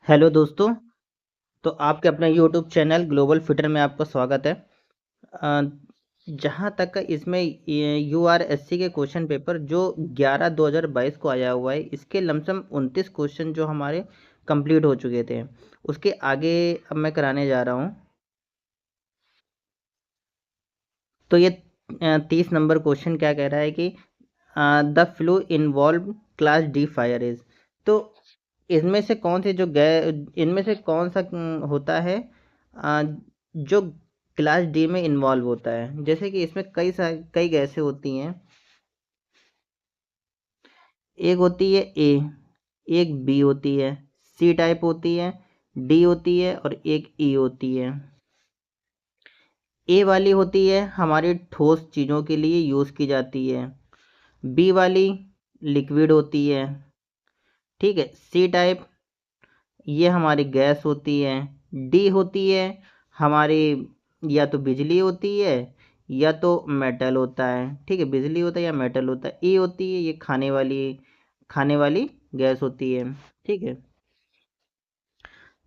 Hello दोस्तों। तो आपके अपने यूट्यूब चैनल ग्लोबल फिटर में आपका स्वागत है। अ, जहाँ तक का इसमें यूआरएससी के क्वेश्चन पेपर जो 11/2022 को आया हुआ है, इसके लमसम 29 क्वेश्चन जो हमारे कंप्लीट हो चुके थे, उसके आगे अब मैं कराने जा रहा हूँ। तो ये 30 नंबर क्वेश्चन क्या कह रहा है कि the flu involve class D fire is. तो इसमें से कौन से जो गै इनमें से कौन सा होता है अ, जो क्लास डी में इन्वॉल्व होता है। जैसे कि इसमें कई गैसें होती हैं। एक होती है ए, एक बी होती है, सी टाइप होती है, डी होती है और एक ई होती है। ए वाली होती है हमारी ठोस चीज़ों के लिए यूज़ की जाती है। बी वाली लिक्विड होती है। ठीक है। सी टाइप ये हमारी गैस होती है। डी होती है हमारी, या तो बिजली होती है या तो मेटल होता है। ठीक है, बिजली होता है या मेटल होता है। ई होती है ये खाने वाली गैस होती है। ठीक है।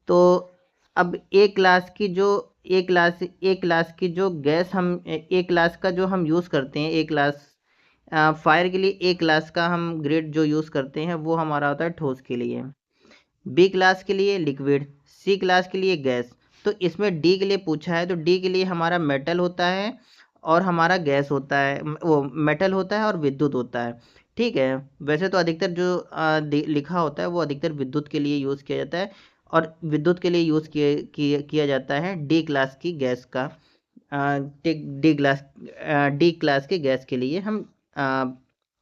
तो अब एक क्लास की जो गैस हम एक क्लास का जो हम यूज़ करते हैं, एक क्लास फायर के लिए एक क्लास का हम ग्रेड जो यूज़ करते हैं वो हमारा होता है ठोस के लिए। बी क्लास के लिए लिक्विड, सी क्लास के लिए गैस। तो इसमें डी के लिए पूछा है, तो डी के लिए हमारा मेटल होता है और हमारा गैस होता है, वो मेटल होता है और विद्युत होता है। ठीक है। वैसे तो अधिकतर जो लिखा होता है वो अधिकतर विद्युत के लिए यूज़ किया जाता है, और विद्युत के लिए यूज़ किया जाता है डी क्लास की गैस का। डी क्लास के गैस के लिए हम अ,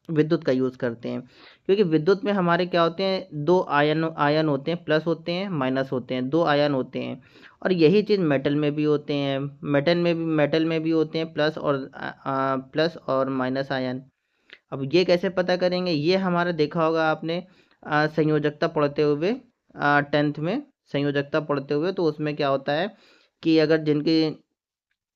विद्युत का यूज़ करते हैं। क्योंकि विद्युत में हमारे क्या होते हैं, दो आयन आयन होते हैं, प्लस होते हैं माइनस होते हैं, दो आयन होते हैं। और यही चीज़ मेटल में भी होते हैं। मेटल में भी होते हैं प्लस और माइनस आयन। अब ये कैसे पता करेंगे, ये हमारा देखा होगा आपने संयोजकता पढ़ते हुए, 10th में संयोजकता पढ़ते हुए। तो उसमें क्या होता है कि अगर जिनके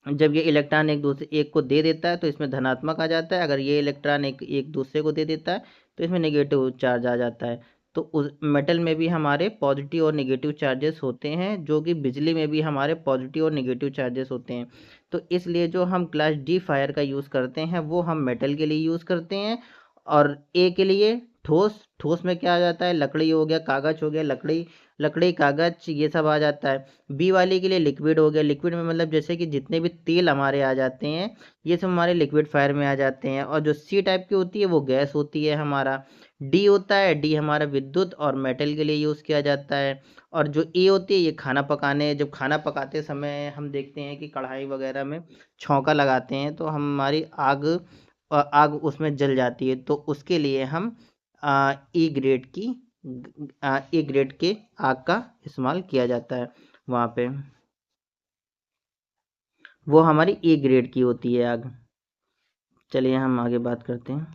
जब ये इलेक्ट्रॉन एक को दे देता है तो इसमें धनात्मक आ जाता है, अगर ये इलेक्ट्रॉन एक एक दूसरे को दे देता है तो इसमें नेगेटिव चार्ज आ जाता है। तो उस मेटल में भी हमारे पॉजिटिव और नेगेटिव चार्जेस होते हैं, जो कि बिजली में भी हमारे पॉजिटिव और नेगेटिव चार्जेस होते हैं। तो इसलिए जो हम क्लास डी फायर का यूज़ करते हैं वो हम मेटल के लिए यूज़ करते हैं। और ए के लिए ठोस, ठोस में क्या आ जाता है, लकड़ी हो गया, कागज हो गया, लकड़ी लकड़ी कागज ये सब आ जाता है। बी वाले के लिए लिक्विड हो गया। लिक्विड में मतलब जैसे कि जितने भी तेल हमारे आ जाते हैं ये सब हमारे लिक्विड फायर में आ जाते हैं। और जो सी टाइप की होती है वो गैस होती है हमारा। डी होता है, डी हमारा विद्युत और मेटल के लिए यूज़ किया जाता है। और जो ए होती है ये जब खाना पकाते समय हम देखते हैं कि कढ़ाई वगैरह में छौंका लगाते हैं तो हमारी आग उसमें जल जाती है, तो उसके लिए हम ई ग्रेड की ए ग्रेड के आग का इस्तेमाल किया जाता है वहाँ पे। वो हमारी ए ग्रेड की होती है आग। चलिए हम आगे बात करते हैं।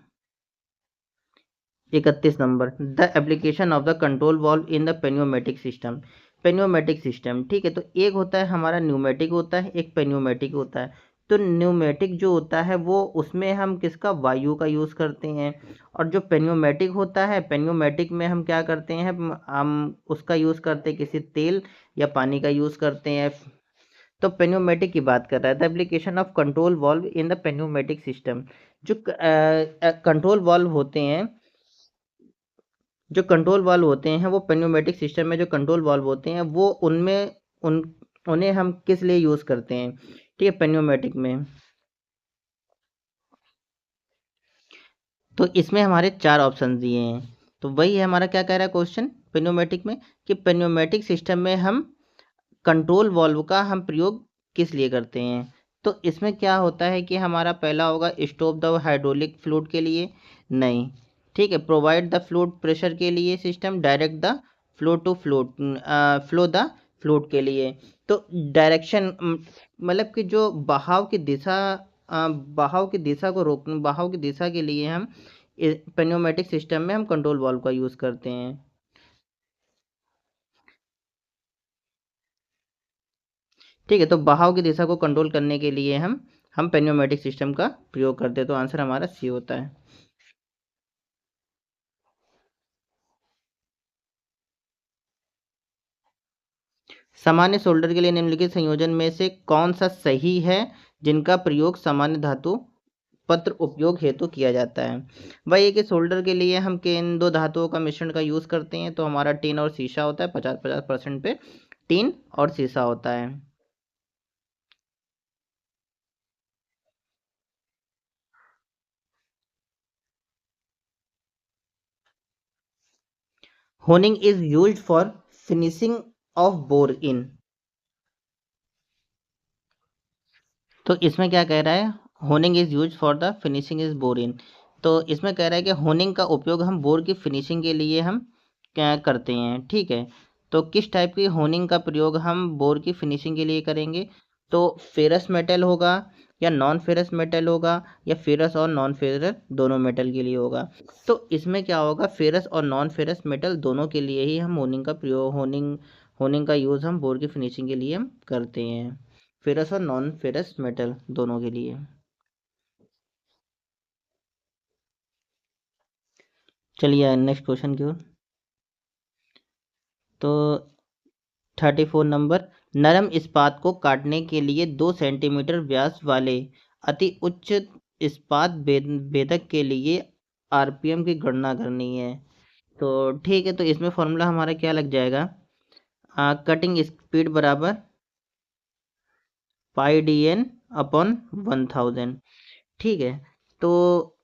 31 number, the application of the control valve in the pneumatic system. Pneumatic system, ठीक है। तो एक होता है हमारा न्यूमेटिक होता है, एक पेन्योमेटिक होता है। तो न्यूमेटिक जो होता है वो उसमें हम किसका, वायु का यूज़ करते हैं। और जो पेन्योमेटिक होता है, पेन्योमेटिक में हम क्या करते हैं, हम उसका यूज़ करते हैं किसी तेल या पानी का यूज़ करते हैं। तो पेन्योमेटिक की बात कर रहा है, the application of control valve in the pneumatic system. जो कंट्रोल वॉल्व होते हैं, जो कंट्रोल वाल्व होते हैं वो पेन्यूमेटिक सिस्टम में जो कंट्रोल वाल्व होते हैं वो उनमें उन उन्हें हम किस लिए यूज़ करते हैं, ठीक है, पेन्यूमेटिक में। तो इसमें हमारे चार ऑप्शन दिए हैं। तो वही है हमारा, क्या कह रहा है क्वेश्चन पेन्यूमेटिक में, कि पेन्यूमेटिक सिस्टम में हम कंट्रोल वॉल्व का हम प्रयोग किस लिए करते हैं। तो इसमें क्या होता है कि हमारा पहला होगा स्टॉप द हाइड्रोलिक फ्लूइड के लिए, नहीं, ठीक है, प्रोवाइड द फ्लूइड प्रेशर के लिए system, direct the flow the fluid के लिए। तो डायरेक्शन मतलब कि जो बहाव की दिशा को रोक बहाव की दिशा के लिए हम पेन्यूमेटिक सिस्टम में हम कंट्रोल वॉल्व का यूज़ करते हैं। ठीक है। तो बहाव की दिशा को कंट्रोल करने के लिए हम पेन्यूमेटिक सिस्टम का प्रयोग करते हैं। तो आंसर हमारा सी होता है। सामान्य सोल्डर के लिए निम्नलिखित संयोजन में से कौन सा सही है जिनका प्रयोग सामान्य धातु पत्र उपयोग हेतु किया जाता है। वही है कि सोल्डर के लिए हम किन दो धातुओं का मिश्रण का यूज़ करते हैं, तो हमारा टीन और शीशा होता है। 50-50% पे टीन और शीशा होता है। Honing is used for finishing of bore in. तो इसमें क्या कह रहा है, honing is use for the finishing is bore in. तो इसमें कह रहा है कि होनिंग का उपयोग हम बोर की फिनिशिंग के लिए हम क्या करते हैं, ठीक है। तो किस टाइप की होनिंग का प्रयोग हम बोर की फिनिशिंग के लिए करेंगे, तो फेरस मेटल होगा या नॉन फेरस मेटल होगा, या फेरस और नॉन फेरस दोनों मेटल के लिए होगा। तो इसमें क्या होगा, फेरस और नॉन फेरस मेटल दोनों के लिए ही हम होनिंग का प्रयोग होनिंग होनिंग का यूज़ हम बोर की फिनिशिंग के लिए हम करते हैं। फेरस और नॉन फेरस मेटल दोनों के लिए। चलिए नेक्स्ट क्वेश्चन की ओर। तो 34 नंबर, नरम इस्पात को काटने के लिए 2 सेंटीमीटर व्यास वाले अति उच्च इस्पात भेदक के लिए आरपीएम की गणना करनी है। तो ठीक है, तो इसमें फॉर्मूला हमारा क्या लग जाएगा, कटिंग स्पीड बराबर पाई डी एन अपॉन 1000। ठीक है, तो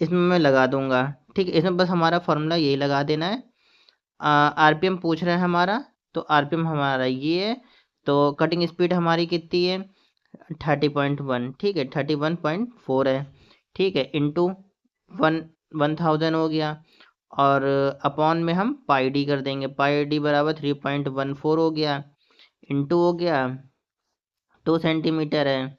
इसमें मैं लगा दूंगा। ठीक है, इसमें बस हमारा फॉर्मूला यही लगा देना है। आरपीएम पूछ रहे हैं हमारा, तो आरपीएम हमारा ये है। तो कटिंग स्पीड हमारी कितनी है, 30.1, ठीक है, 31.4 है, ठीक है, इंटू 1000 हो गया। और अपॉन में हम पाई डी कर देंगे, पाई डी बराबर 3.14 हो गया, इंटू हो गया 2 सेंटीमीटर है।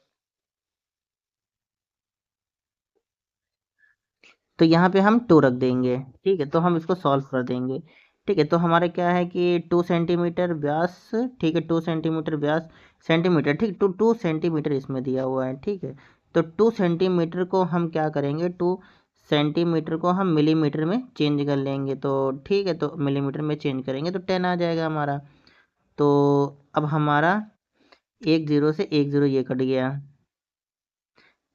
तो यहाँ पे हम 2 रख देंगे, ठीक है। तो हम इसको सॉल्व कर देंगे, ठीक है। तो हमारा क्या है कि 2 सेंटीमीटर व्यास, ठीक है, 2 सेंटीमीटर व्यास, सेंटीमीटर, ठीक, 2 सेंटीमीटर इसमें दिया हुआ है, ठीक है। तो 2 सेंटीमीटर को हम क्या करेंगे, 2 सेंटीमीटर को हम मिलीमीटर में चेंज कर लेंगे। तो ठीक है, तो मिलीमीटर में चेंज करेंगे तो 10 आ जाएगा हमारा। तो अब हमारा 1 0 से 1 0 ये कट गया।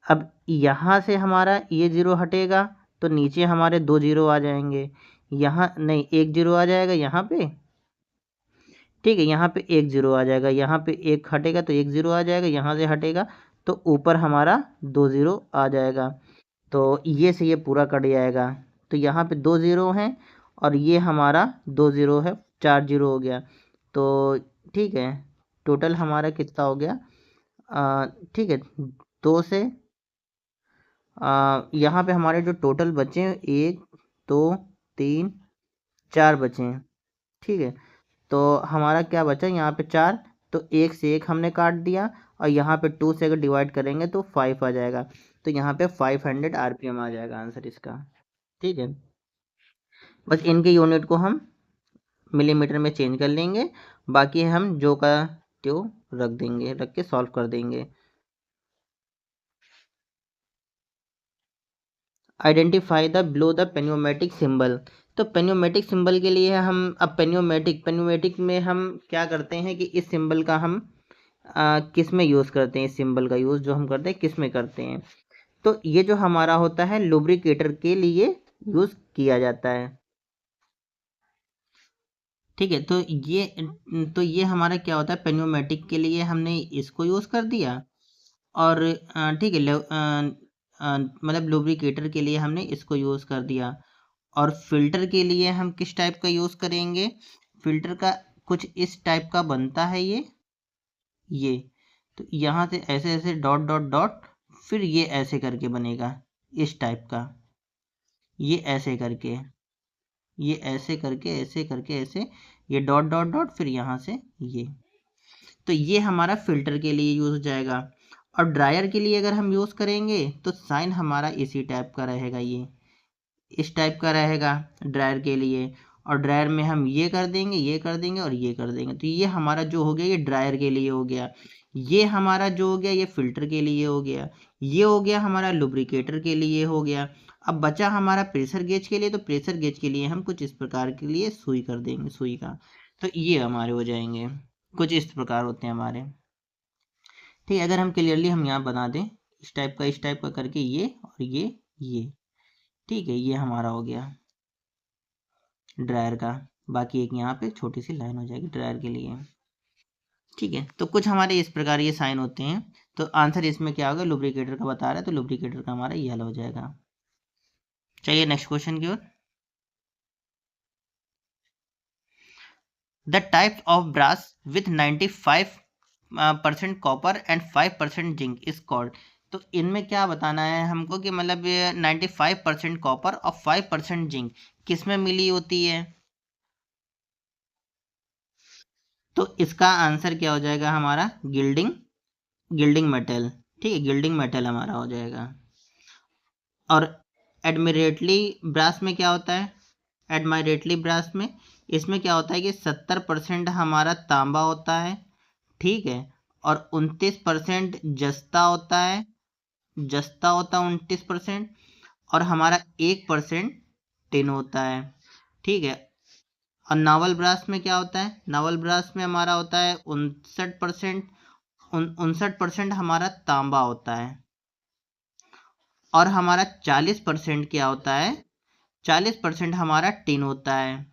अब यहाँ से हमारा ये 0 हटेगा तो नीचे हमारे 2 0 आ जाएंगे। यहाँ नहीं, 1 0 आ जाएगा यहाँ पे, ठीक है। यहाँ पे 1 0 आ जाएगा, यहाँ पे 1 हटेगा तो 1 0 आ जाएगा, यहाँ से हटेगा तो ऊपर हमारा 2 0 आ जाएगा। तो ये से ये पूरा कट जाएगा। तो यहाँ पे 2 0 हैं और ये हमारा 2 0 है, 4 0 हो गया। तो ठीक है, टोटल हमारा कितना हो गया, ठीक है, 2 से यहाँ पे हमारे जो टोटल बचे हैं 1 2 3 4 बचे हैं, ठीक है। तो हमारा क्या बचा यहाँ पे 4, तो 1 से 1 हमने काट दिया और यहाँ पे 2 से अगर डिवाइड करेंगे तो 5 आ जाएगा। तो यहाँ पे 500 आरपीएम आ जाएगा आंसर इसका, ठीक है। बस इनके यूनिट को हम मिलीमीटर में चेंज कर लेंगे, बाकी हम जो का त्यो रख देंगे, रख के सॉल्व कर देंगे। Identify the below the pneumatic symbol. तो पेन्योमेटिक सिंबल के लिए हम अब पेन्योमेटिक में हम क्या करते हैं कि इस सिंबल का हम किस में यूज़ करते हैं, इस सिंबल का यूज़ जो हम करते हैं किस में करते हैं, तो ये जो हमारा होता है लुब्रिकेटर के लिए यूज़ किया जाता है, ठीक है। तो ये हमारा क्या होता है, पेन्योमेटिक के लिए हमने इसको यूज़ कर दिया। और ठीक है, मतलब लुब्रिकेटर के लिए हमने इसको यूज़ कर दिया। और फिल्टर के लिए हम किस टाइप का यूज़ करेंगे, फिल्टर का कुछ इस टाइप का बनता है ये। तो यहाँ से ऐसे ऐसे डॉट डॉट डॉट, फिर ये ऐसे करके बनेगा इस टाइप का, ये ऐसे करके, ये ऐसे करके ऐसे, ये डॉट डॉट डॉट, फिर यहाँ से ये। तो ये हमारा फिल्टर के लिए यूज़ हो जाएगा। और ड्रायर के लिए अगर हम यूज़ करेंगे तो साइन हमारा इसी टाइप का रहेगा, ये इस टाइप का रहेगा ड्रायर के लिए। और ड्रायर में हम ये कर देंगे, ये कर देंगे और ये कर देंगे। तो ये हमारा जो हो गया ये ड्रायर के लिए हो गया। ये हमारा जो हो गया ये फिल्टर के लिए हो गया। ये हो गया हमारा लुब्रिकेटर के लिए हो गया। अब बचा हमारा प्रेशर गेज के लिए, तो प्रेशर गेज के लिए हम कुछ इस प्रकार के लिए सुई कर देंगे, सुई का। तो ये हमारे हो जाएंगे। कुछ इस प्रकार होते हैं हमारे। ठीक है, अगर हम क्लियरली हम यहाँ बना दें इस टाइप का करके ये और ये, ठीक है, ये हमारा हो गया ड्रायर का। बाकी एक यहाँ पे छोटी सी लाइन हो जाएगी ड्रायर के लिए। ठीक है, तो कुछ हमारे इस प्रकार ये साइन होते हैं। तो आंसर इसमें क्या होगा, लुब्रिकेटर का बता रहा है, तो लुब्रिकेटर का हमारा ये हल हो जाएगा। चलिए नेक्स्ट क्वेश्चन की ओर। The types of brass with 95% copper and 5% zinc is called. तो इनमें क्या बताना है हमको कि मतलब 95% कॉपर और 5% जिंक किस में मिली होती है। तो इसका आंसर क्या हो जाएगा हमारा, गिल्डिंग मेटल। ठीक है, गिल्डिंग मेटल हमारा हो जाएगा। और एडमिरेटली ब्रास में क्या होता है, एडमायरेटली ब्रास में इसमें क्या होता है कि 70% हमारा तांबा होता है, ठीक है, और 29% जस्ता होता है 29%, और हमारा 1% टिन होता है। ठीक है, और नावल ब्रास में क्या होता है, नावल ब्रास में हमारा होता है 59% हमारा तांबा होता है, और हमारा 40% क्या होता है, 40% हमारा टिन होता है।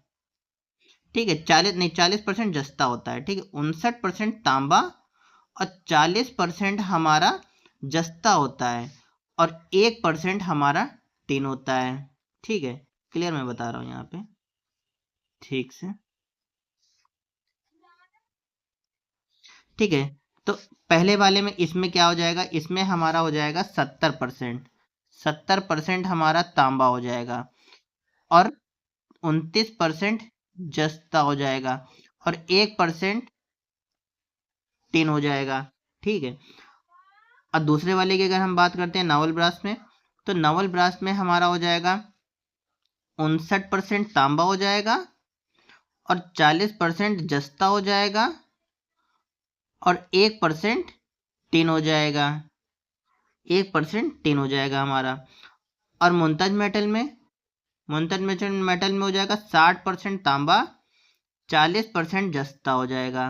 ठीक है, 40% जस्ता होता है। ठीक है, 59% तांबा और 40% हमारा जस्ता होता है, और 1% हमारा टिन होता है। ठीक है, क्लियर मैं बता रहा हूँ यहाँ पे ठीक से। ठीक है, तो पहले वाले में इसमें क्या हो जाएगा, इसमें हमारा हो जाएगा 70% हमारा तांबा हो जाएगा, और 29% जस्ता हो जाएगा, और 1% टिन हो जाएगा। ठीक है, और दूसरे वाले की अगर हम बात करते हैं नावल ब्रास में, तो नावल ब्रास में हमारा हो जाएगा 59% तांबा हो जाएगा, और 40% जस्ता हो जाएगा, और 1% टिन हो जाएगा, 1% टिन हो जाएगा हमारा। और मुंतज मेटल में हो जाएगा 60% तांबा, 40% जस्ता हो जाएगा।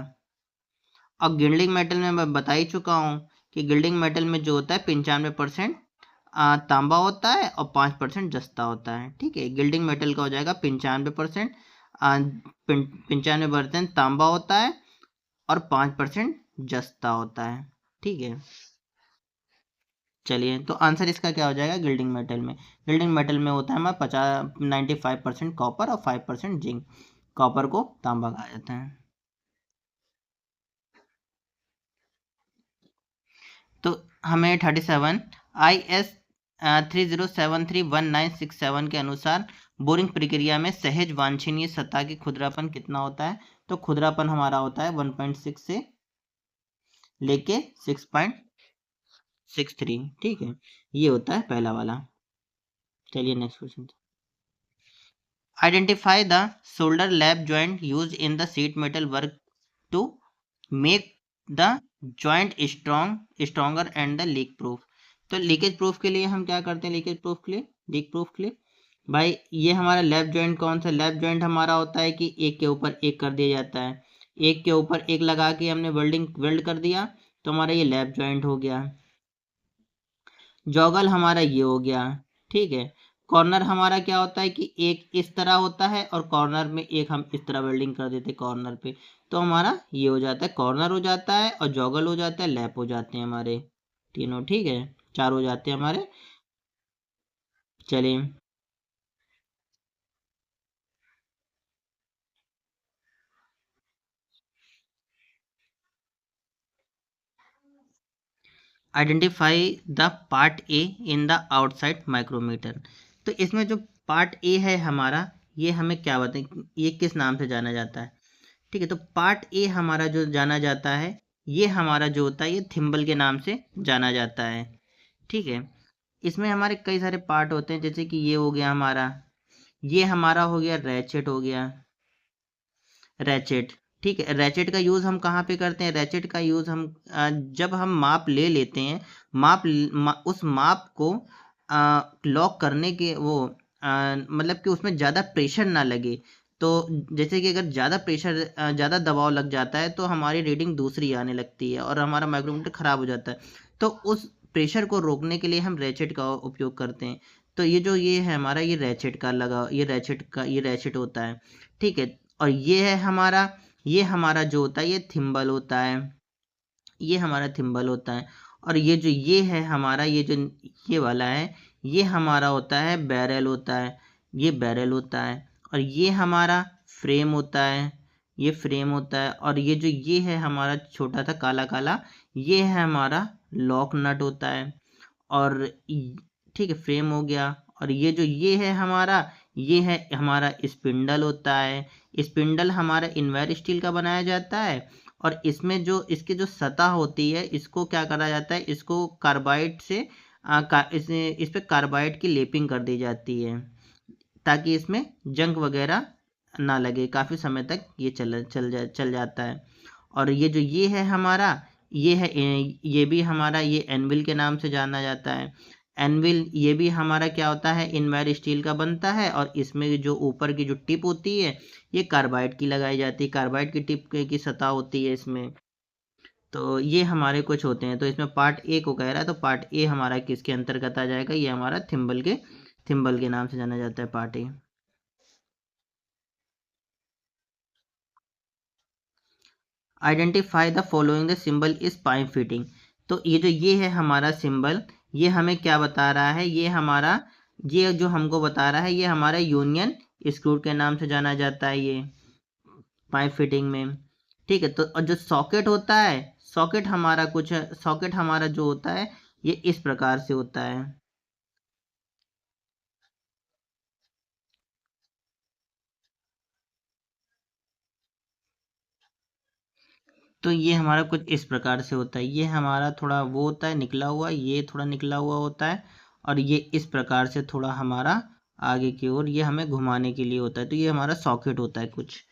अब गिल्डिंग मेटल में मैं बता ही चुका हूँ कि गिल्डिंग मेटल में जो होता है 95% तांबा होता है और 5% जस्ता होता है। ठीक है, गिल्डिंग मेटल का हो जाएगा 95%, 95% तांबा होता है और 5% जस्ता होता है। ठीक है, चलिए, तो आंसर इसका क्या हो जाएगा, गिल्डिंग मेटल में होता है हमारा 95% कॉपर और 5% जिंक। कॉपर को तांबा कहा जाता है। तो हमें 37 IS 30731967 के अनुसार बोरिंग प्रक्रिया में सहज वांछनीय सतह की खुरदरापन कितना होता है। तो खुरदरापन हमारा होता है 1.6 से लेके 6.63। ठीक है, ये होता है पहला वाला। चलिए next question. Identify the shoulder lap joint use in the seat metal work to make the joint stronger and the leak proof. तो लीकेज प्रूफ के लिए हम क्या करते हैं, लीक प्रूफ के लिए भाई ये हमारा लैप जॉइंट कौन सा, लैप जॉइंट हमारा होता है कि एक के ऊपर एक कर दिया जाता है, एक के ऊपर एक लगा के हमने वेल्ड कर दिया, तो हमारा ये लैप जॉइंट हो गया। जॉगल हमारा ये हो गया। ठीक है, कॉर्नर हमारा क्या होता है कि एक इस तरह होता है और कॉर्नर में एक हम इस तरह वेल्डिंग कर देते हैं कॉर्नर पे, तो हमारा ये हो जाता है, कॉर्नर हो जाता है और जॉगल हो जाता है, लैप हो जाते हैं हमारे तीनों। ठीक है, चार हो जाते हैं हमारे। चलिए, identify the part A in the outside micrometer. तो इसमें जो पार्ट ए है हमारा, ये हमें क्या बताएं, ये किस नाम से जाना जाता है। ठीक है, तो पार्ट ए हमारा जो जाना जाता है, ये हमारा जो होता है ये थिम्बल के नाम से जाना जाता है। ठीक है, इसमें हमारे कई सारे पार्ट होते हैं, जैसे कि ये हो गया हमारा, ये हमारा हो गया रैचेट हो गया, रैचेट। ठीक है, रैचेट का यूज़ हम कहाँ पे करते हैं, रैचेट का यूज़ हम जब हम माप ले लेते हैं, उस माप को लॉक करने के वो मतलब कि उसमें ज़्यादा प्रेशर ना लगे, तो जैसे कि अगर ज़्यादा प्रेशर ज़्यादा दबाव लग जाता है तो हमारी रीडिंग दूसरी आने लगती है और हमारा माइक्रोमीटर ख़राब हो जाता है। तो उस प्रेशर को रोकने के लिए हम रैचेट का उपयोग करते हैं। तो ये है हमारा, ये रैचेट का लगा, ये रैचेट होता है, ठीक है। और ये हमारा जो होता है ये थिम्बल होता है, ये हमारा थिम्बल होता है। और ये है हमारा, ये वाला है, ये हमारा होता है बैरल होता है, ये बैरल होता है। और ये हमारा फ्रेम होता है, ये फ्रेम होता है। और ये है हमारा छोटा सा काला काला, ये है हमारा लॉक नट होता है। और ठीक है, फ्रेम हो गया। और ये है हमारा, ये है हमारा स्पिंडल होता है। स्पिंडल हमारा इनवेयर स्टील का बनाया जाता है। और इसमें इसकी जो सतह होती है, इसको क्या करा जाता है, इसको कार्बाइड से इस पे कार्बाइड की लेपिंग कर दी जाती है ताकि इसमें जंग वगैरह ना लगे, काफ़ी समय तक ये चल जाता है। और ये है हमारा, ये भी हमारा, ये एनविल के नाम से जाना जाता है। एनविल ये भी हमारा क्या होता है, इनवेयर स्टील का बनता है। और इसमें जो ऊपर की जो टिप होती है ये कार्बाइड की लगाई जाती है, कार्बाइड की टिप की सतह होती है इसमें। तो ये हमारे कुछ होते हैं। तो इसमें पार्ट ए को कह रहा है, तो पार्ट ए हमारा किसके अंतर्गत आ जाएगा, ये हमारा थिम्बल के नाम से जाना जाता है, part A. Identify the following the symbol is pipe fitting. तो ये है हमारा सिंबल, ये हमें क्या बता रहा है, ये जो हमको बता रहा है ये हमारा यूनियन स्क्रू के नाम से जाना जाता है, ये पाइप फिटिंग में, ठीक है। तो और जो सॉकेट होता है, सॉकेट हमारा जो होता है ये इस प्रकार से होता है। तो ये हमारा कुछ इस प्रकार से होता है, ये हमारा थोड़ा वो होता है निकला हुआ, ये थोड़ा निकला हुआ होता है। और ये इस प्रकार से थोड़ा हमारा आगे की ओर ये हमें घुमाने के लिए होता है। तो ये हमारा सॉकेट होता है कुछ,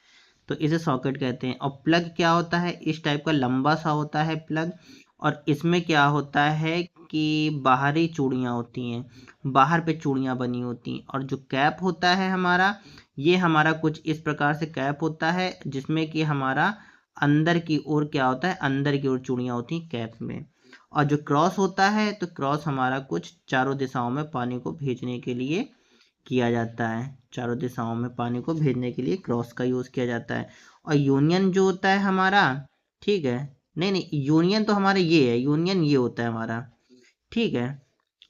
तो इसे सॉकेट कहते हैं। और प्लग क्या होता है, इस टाइप का लंबा सा होता है प्लग। और इसमें क्या होता है कि बाहरी चूड़ियाँ होती हैं, बाहर पे चूड़ियाँ बनी होती हैं। और जो कैप होता है हमारा, ये हमारा कुछ इस प्रकार से कैप होता है जिसमें कि हमारा अंदर की ओर क्या होता है, अंदर की ओर चूड़ियाँ होती हैं कैप में। और जो क्रॉस होता है, तो क्रॉस हमारा कुछ चारों दिशाओं में पानी को भेजने के लिए किया जाता है, चारों दिशाओं में पानी को भेजने के लिए क्रॉस का यूज़ किया जाता है। और यूनियन जो होता है हमारा, ठीक है, नहीं नहीं, यूनियन तो हमारा ये है, यूनियन ये होता है हमारा, ठीक है,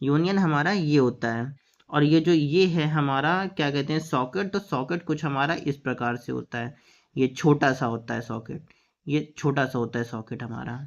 यूनियन हमारा ये होता है। और ये है हमारा क्या कहते हैं, सॉकेट। तो सॉकेट कुछ हमारा इस प्रकार से होता है, ये छोटा सा होता है सॉकेट, ये छोटा सा होता है सॉकेट हमारा।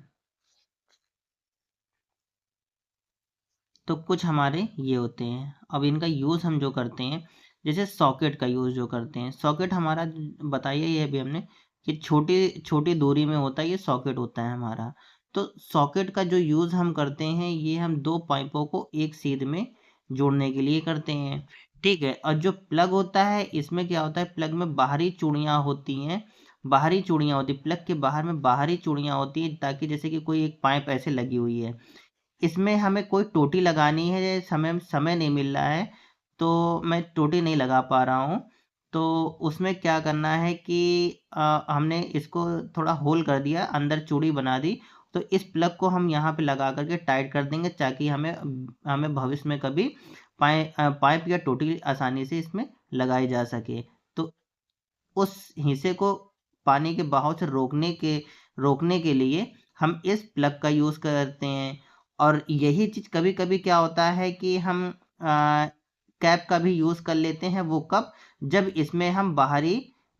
तो कुछ हमारे ये होते हैं। अब इनका यूज़ हम जो करते हैं, जैसे सॉकेट का यूज़ जो करते हैं, सॉकेट हमारा बताइए, ये भी हमने कि छोटी छोटी दूरी में होता है, ये सॉकेट होता है हमारा। तो सॉकेट का जो यूज़ हम करते हैं, ये हम दो पाइपों को एक सीध में जोड़ने के लिए करते हैं, ठीक है। और जो प्लग होता है, इसमें क्या होता है, प्लग में बाहरी चूड़ियाँ होती हैं, प्लग के बाहर में बाहरी चूड़ियाँ होती हैं, ताकि जैसे कि कोई एक पाइप ऐसे लगी हुई है, इसमें हमें कोई टोटी लगानी है, समय समय नहीं मिल रहा है, तो मैं टोटी नहीं लगा पा रहा हूँ। तो उसमें क्या करना है कि हमने इसको थोड़ा होल कर दिया, अंदर चूड़ी बना दी। तो इस प्लग को हम यहाँ पे लगा करके टाइट कर देंगे, ताकि हमें हमें भविष्य में कभी पाइप या टोटी आसानी से इसमें लगाई जा सके। तो उस हिस्से को पानी के बहाव से रोकने के लिए हम इस प्लग का यूज़ करते हैं। और यही चीज़ कभी-कभी क्या होता है कि हम कैप का भी यूज़ कर लेते हैं, वो कब? जब इसमें हम बाहरी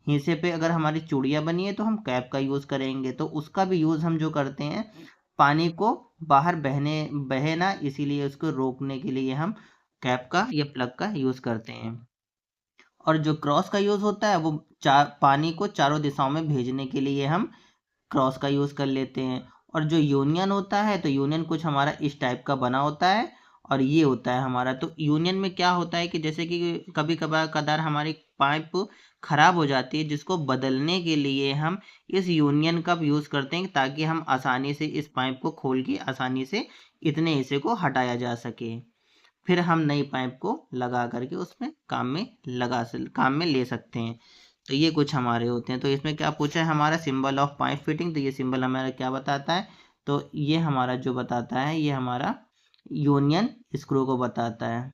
हिस्से पे अगर हमारी चूड़ियाँ बनी है तो हम कैप का यूज़ करेंगे, तो उसका भी यूज़ हम जो करते हैं, पानी को बाहर बहे ना, इसीलिए उसको रोकने के लिए हम कैप का या प्लग का यूज़ करते हैं। और जो क्रॉस का यूज़ होता है, वो पानी को चारों दिशाओं में भेजने के लिए हम क्रॉस का यूज़ कर लेते हैं। और जो यूनियन होता है, तो यूनियन कुछ हमारा इस टाइप का बना होता है, और ये होता है हमारा। तो यूनियन में क्या होता है कि जैसे कि कभी कदार हमारी पाइप खराब हो जाती है, जिसको बदलने के लिए हम इस यूनियन का यूज़ करते हैं, ताकि हम आसानी से इस पाइप को खोल के आसानी से इतने हिस्से को हटाया जा सके। फिर हम नई पाइप को लगा करके उसमें काम में ले सकते हैं। तो ये कुछ हमारे होते हैं। तो इसमें क्या पूछा है हमारा सिंबल ऑफ पाइप फिटिंग, तो ये सिंबल हमारा क्या बताता है, तो ये हमारा जो बताता है ये हमारा यूनियन स्क्रू को बताता है।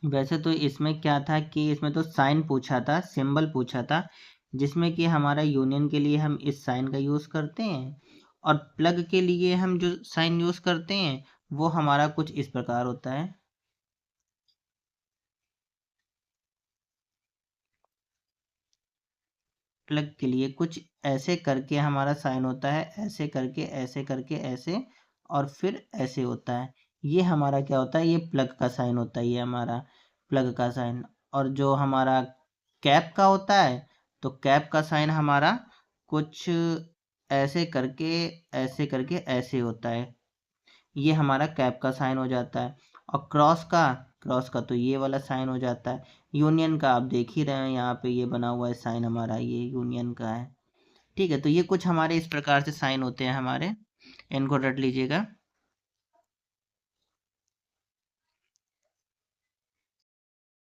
वैसे तो इसमें क्या था कि इसमें तो साइन पूछा था, सिंबल पूछा था, जिसमें कि हमारा यूनियन के लिए हम इस साइन का यूज़ करते हैं, और प्लग के लिए हम जो साइन यूज़ करते हैं वो हमारा कुछ इस प्रकार होता है। प्लग के लिए कुछ ऐसे करके हमारा साइन होता है, ऐसे करके, ऐसे करके, ऐसे, और फिर ऐसे होता है। ये हमारा क्या होता है, ये प्लग का साइन होता है, ये हमारा प्लग का साइन। और जो हमारा कैप का होता है, तो कैप का साइन हमारा कुछ ऐसे करके, ऐसे करके, ऐसे होता है, ये हमारा कैप का साइन हो जाता है। और क्रॉस का तो ये वाला साइन हो जाता है। यूनियन का आप देख ही रहे हैं, यहाँ पे ये बना हुआ है साइन हमारा, ये यूनियन का है। ठीक है, तो ये कुछ हमारे इस प्रकार से साइन होते हैं हमारे, इनको रट लीजिएगा।